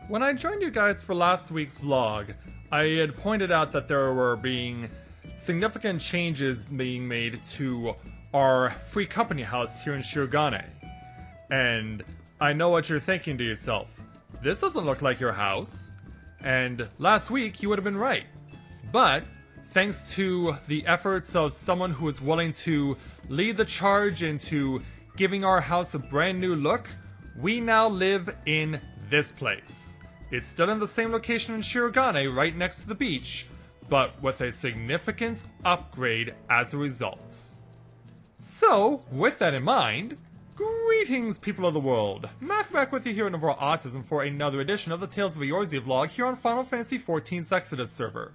When I joined you guys for last week's vlog, I had pointed out that there were being significant changes being made to our free company house here in Shirogane. And I know what you're thinking to yourself. This doesn't look like your house. And last week you would have been right. But thanks to the efforts of someone who is willing to lead the charge into giving our house a brand new look, we now live in this place. It's still in the same location in Shirogane, right next to the beach, but with a significant upgrade as a result. So, with that in mind, greetings people of the world! Math back with you here in Overall Autism for another edition of the Tales of Eorzea vlog here on Final Fantasy XIV's Exodus server.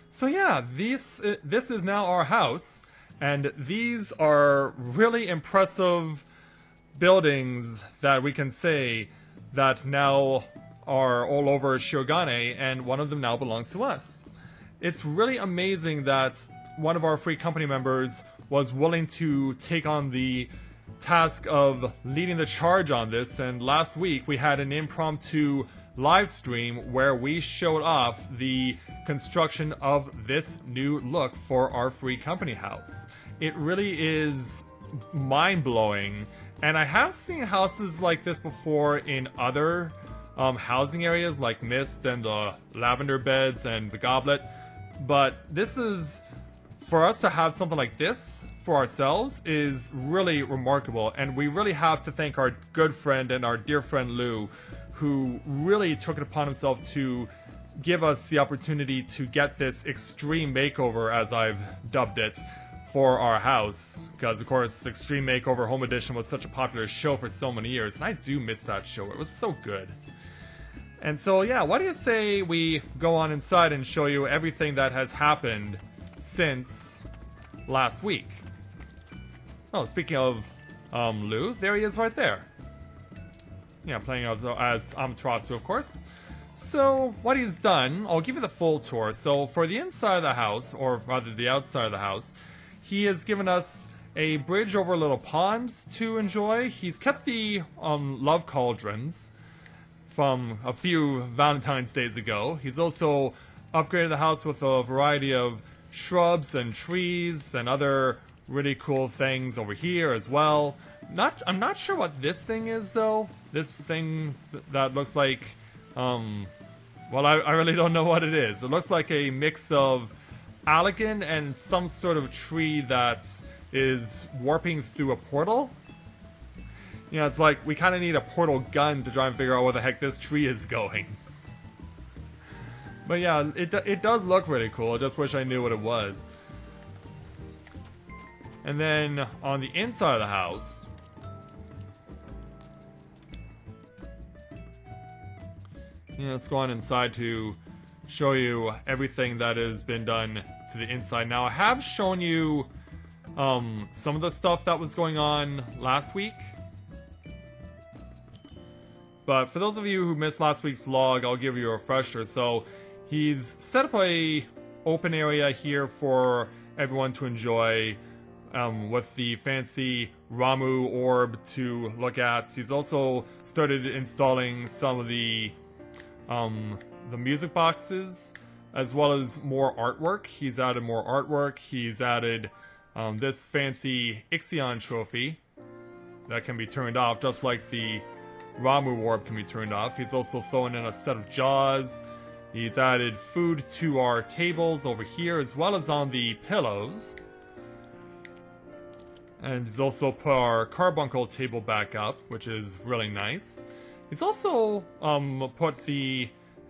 So yeah, this is now our house, and these are really impressive buildings that we can say that now are all over Shirogane, and one of them now belongs to us. It's really amazing that one of our free company members was willing to take on the task of leading the charge on this, and last week we had an impromptu live stream where we showed off the construction of this new look for our free company house. It really is mind-blowing, and I have seen houses like this before in other housing areas like Mist and the Lavender Beds and the Goblet, but this is, for us to have something like this for ourselves is really remarkable, and we really have to thank our good friend and our dear friend Lou, who really took it upon himself to give us the opportunity to get this extreme makeover, as I've dubbed it, for our house, because of course Extreme Makeover Home Edition was such a popular show for so many years, and I do miss that show. It was so good. And so yeah, what do you say we go on inside and show you everything that has happened since last week? Oh, speaking of Lou, there he is right there. Yeah, playing as Amaterasu, of course. So, what he's done, I'll give you the full tour. So, for the inside of the house, or rather the outside of the house, he has given us a bridge over a little pond to enjoy. He's kept the love cauldrons from a few Valentine's days ago. He's also upgraded the house with a variety of shrubs and trees and other really cool things over here as well. I'm not sure what this thing is though. This thing that looks like, well, I really don't know what it is. It looks like a mix of Allegan and some sort of tree that is warping through a portal. You know, it's like we kind of need a portal gun to try and figure out where the heck this tree is going. But yeah, it does look really cool. I just wish I knew what it was. And then on the inside of the house, yeah, let's go on inside to show you everything that has been done to the inside. Now, I have shown you some of the stuff that was going on last week. But for those of you who missed last week's vlog, I'll give you a refresher. So, he's set up a open area here for everyone to enjoy, with the fancy Ramu orb to look at. He's also started installing some of the music boxes, as well as more artwork. He's added more artwork. He's added this fancy Ixion trophy that can be turned off, just like the Ramu orb can be turned off. He's also thrown in a set of jaws. He's added food to our tables over here, as well as on the pillows. And he's also put our carbuncle table back up, which is really nice. He's also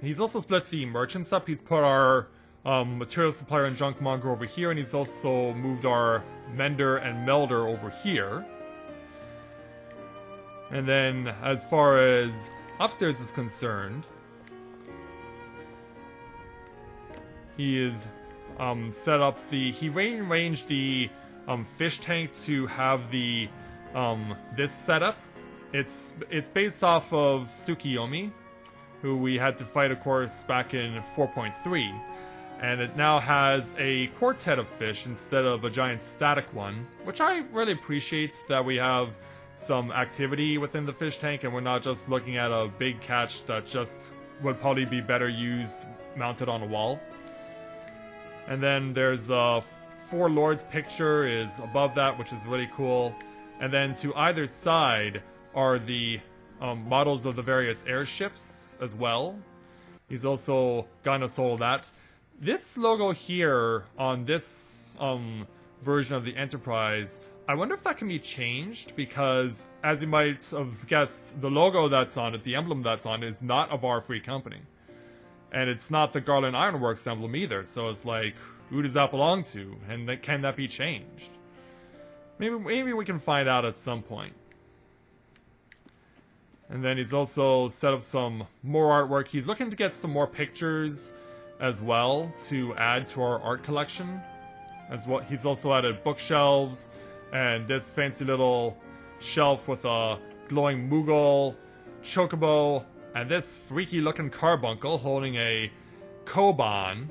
he's also split the merchants up. He's put our material supplier and junk monger over here, and he's also moved our mender and melder over here. And then, as far as upstairs is concerned, he is set up he rearranged the fish tank to have the this setup. It's based off of Tsukiyomi, who we had to fight, of course, back in 4.3, and it now has a quartet of fish instead of a giant static one, which I really appreciate, that we have some activity within the fish tank, and we're not just looking at a big catch that just would probably be better used mounted on a wall. And then there's the Four Lords picture is above that, which is really cool. And then to either side are the models of the various airships as well. He's also gotten us all of that. This logo here on this version of the Enterprise, I wonder if that can be changed, because as you might have guessed, the logo that's on it, the emblem that's on it, is not of our free company. And it's not the Garland Ironworks emblem either, so it's like, who does that belong to? And can that be changed? Maybe we can find out at some point. And then he's also set up some more artwork. He's looking to get some more pictures as well to add to our art collection. As well, he's also added bookshelves and this fancy little shelf with a glowing Moogle, chocobo, and this freaky looking carbuncle holding a Koban,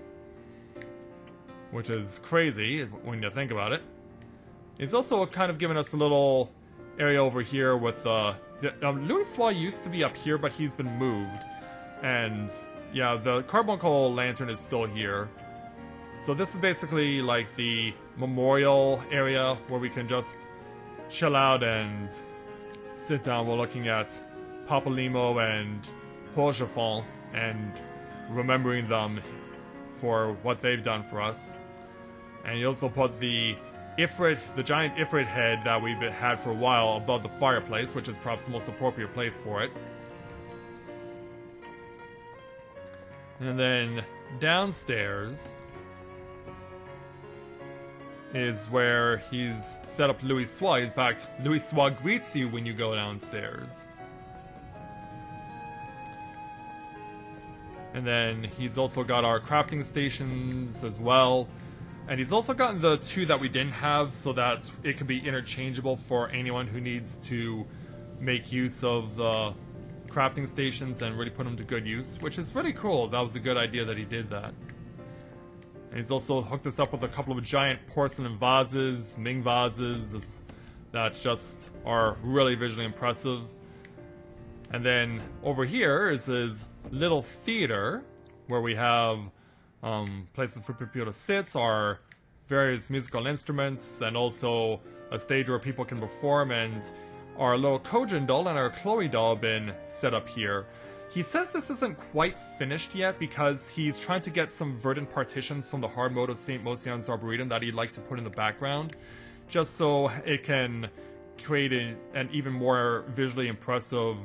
which is crazy when you think about it. He's also kind of given us a little area over here with Louis Swa used to be up here, but he's been moved. And yeah, the carbuncle lantern is still here. So this is basically like the memorial area where we can just chill out and sit down while looking at Papa Limo and Paul Chiffon and remembering them for what they've done for us. And you also put the Ifrit, the giant Ifrit head that we've had for a while above the fireplace, which is perhaps the most appropriate place for it. And then downstairs is where he's set up Louis Swa. In fact, Louis Swa greets you when you go downstairs. And then he's also got our crafting stations as well. And he's also gotten the two that we didn't have so that it can be interchangeable for anyone who needs to make use of the crafting stations and really put them to good use, which is really cool. That was a good idea that he did that. And he's also hooked us up with a couple of giant porcelain vases, Ming vases, that just are really visually impressive. And then over here is his little theater where we have places for people to sit, our various musical instruments, and also a stage where people can perform, and our little Kojin doll and our Chloe doll have been set up here. He says this isn't quite finished yet because he's trying to get some verdant partitions from the hard mode of St. Mosian's Arboretum that he'd like to put in the background, just so it can create an even more visually impressive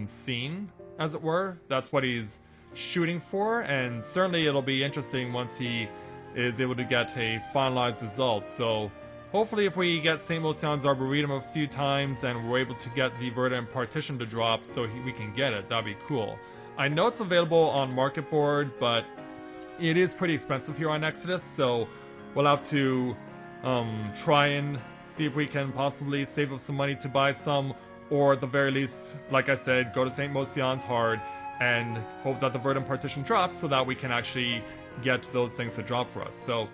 scene, as it were. That's what he's shooting for, and certainly it'll be interesting once he is able to get a finalized result. So hopefully if we get St. Mosian's Arboretum a few times and we're able to get the verdant partition to drop so we can get it, that'd be cool. I know it's available on Market Board, but it is pretty expensive here on Exodus, so we'll have to try and see if we can possibly save up some money to buy some, or at the very least, like I said, go to St. Mosian's hard and hope that the verdant partition drops so that we can actually get those things to drop for us. So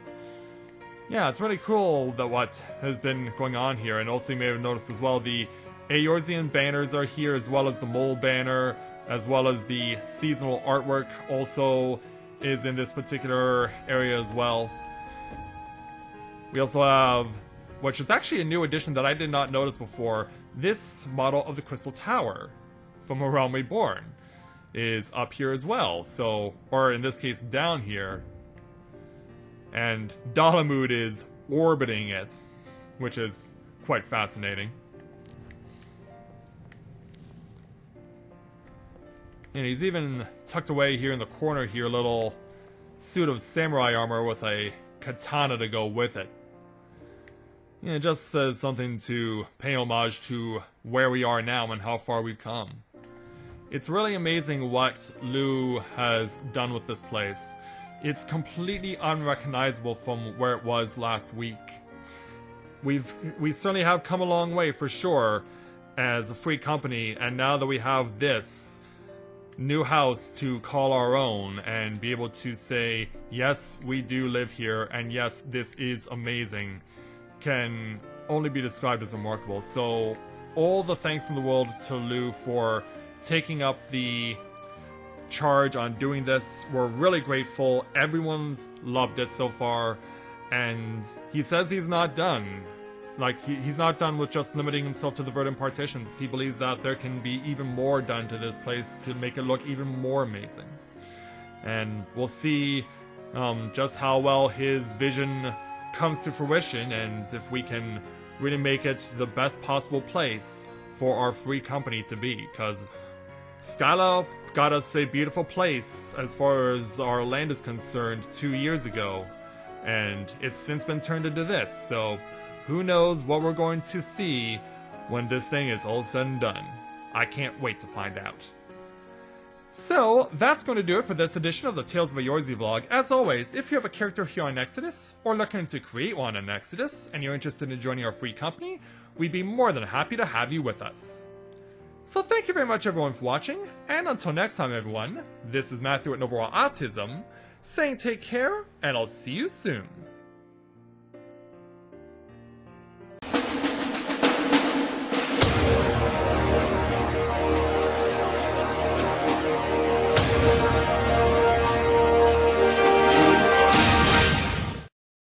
yeah, it's really cool that what has been going on here. And also you may have noticed as well, the Eorzean banners are here, as well as the mole banner, as well as the seasonal artwork also is in this particular area as well. We also have, which is actually a new addition that I did not notice before, this model of the Crystal Tower from A Realm Reborn is up here as well, so, or in this case down here, and Dalamud is orbiting it, which is quite fascinating. And he's even tucked away here in the corner here, a little suit of samurai armor with a katana to go with it. Yeah, it just says something to pay homage to where we are now and how far we've come. It's really amazing what Lou has done with this place. It's completely unrecognizable from where it was last week. We certainly have come a long way for sure as a free company, and now that we have this new house to call our own and be able to say, yes, we do live here, and yes, this is amazing, can only be described as remarkable. So all the thanks in the world to Lou for taking up the charge on doing this. We're really grateful. Everyone's loved it so far, and he says he's not done. Like, he's not done with just limiting himself to the verdant partitions. He believes that there can be even more done to this place to make it look even more amazing. And we'll see just how well his vision comes to fruition, and if we can really make it the best possible place for our free company to be. Because Skyla got us a beautiful place as far as our land is concerned 2 years ago, and it's since been turned into this, so who knows what we're going to see when this thing is all said and done. I can't wait to find out. So, that's going to do it for this edition of the Tales of Eorzea vlog. As always, if you have a character here on Exodus, or looking to create one on Exodus, and you're interested in joining our free company, we'd be more than happy to have you with us. So thank you very much everyone for watching, and until next time everyone, this is Matthew at Overall Autism, saying take care, and I'll see you soon.